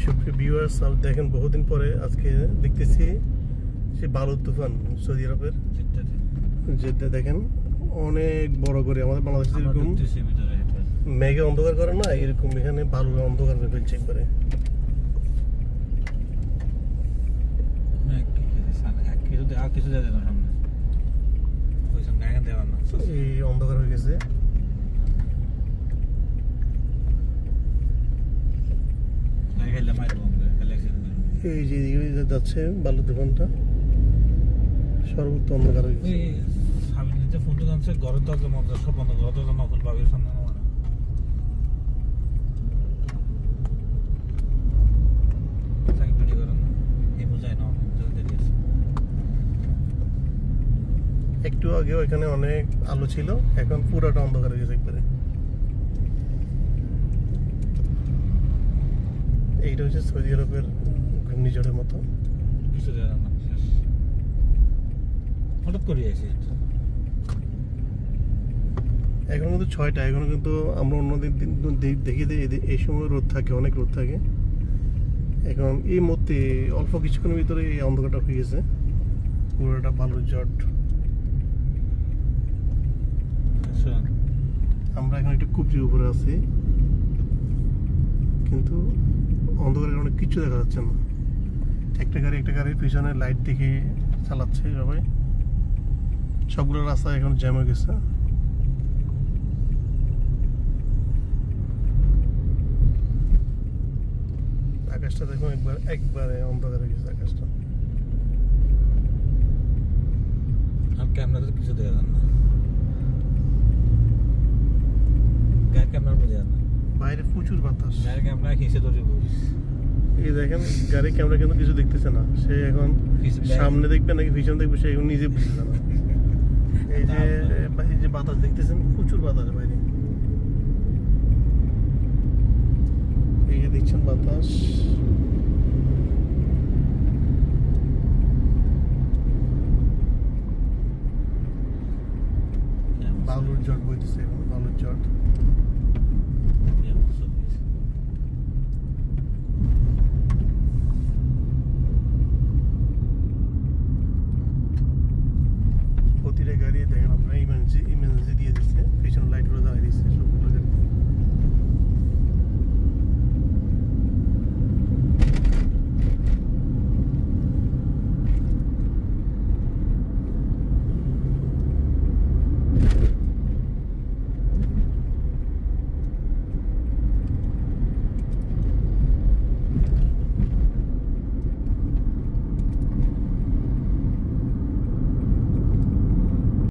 সুপ্রিয় ভিউয়ার্স, দেখেন বহুদিন পরে আজকে দেখতেছি সে বালুর তুফান সৌদি আরবের জেদ্দা। দেখেন অনেক বড় করে আমাদের বাংলাদেশে যেরকম মেঘে অন্ধকার করে না, এরকম এখানে বালু অন্ধকার করে ফেলছে একবারে। এই অন্ধকার হয়ে গেছে। এই যে যাচ্ছে বালু তুফানটা, সর্বত্র অন্ধকার হয়ে গেছে। ঘরের দরজা মজা সব বন্ধ, ঘরের দরজা নকল বাবির সামনে একটু আগে ওইখানে অনেক আলো ছিল, এখন পুরোটা অন্ধকার হয়ে গেছে একবারে। এইটা হচ্ছে সৌদি আরবের ঘূর্ণিঝড়ের মতো। হঠাৎ করে আসে। এখন কিন্তু 6টা, এখন কিন্তু আমরা অন্যদিন দেখি এই সময় রোদ থাকে, অনেক রোদ থাকে। এখন এই মুহূর্তে অল্প কিছুক্ষণের ভিতরে এই অন্ধকারটা হয়ে গেছে, পুরোটা বালুর জট। আমরা এখন একটা কুপরির উপরে আছি, কিন্তু অন্ধকারের কারণে কিচ্ছু দেখা যাচ্ছে না। একটা গাড়ির পিছনে লাইট দেখে চালাচ্ছে সবাই। সবগুলো রাস্তা এখন জ্যাম হয়ে গেছে। আকাশটা দেখুন একবারে অন্ধকার হয়ে গেছে আকাশটা। আর ক্যামেরাতে কিছু দেখা যান না, গায়ের ক্যামেরার মধ্যে যান না, বাইরে প্রচুর বাতাস। গায়ের ক্যামেরা হিসে ধরে বসিস। এই দেখেন গাড়ির ক্যামেরা কিন্তু কিছু দেখতেছে না, সে এখন সামনে দেখবে নাকি পিছনে দেখবে সে এখন নিজে বুঝতেছে না। এই যে বাতাস দেখতেছেন, প্রচুর বাতাস বাইরে। এই যে দেখছেন বাতাস।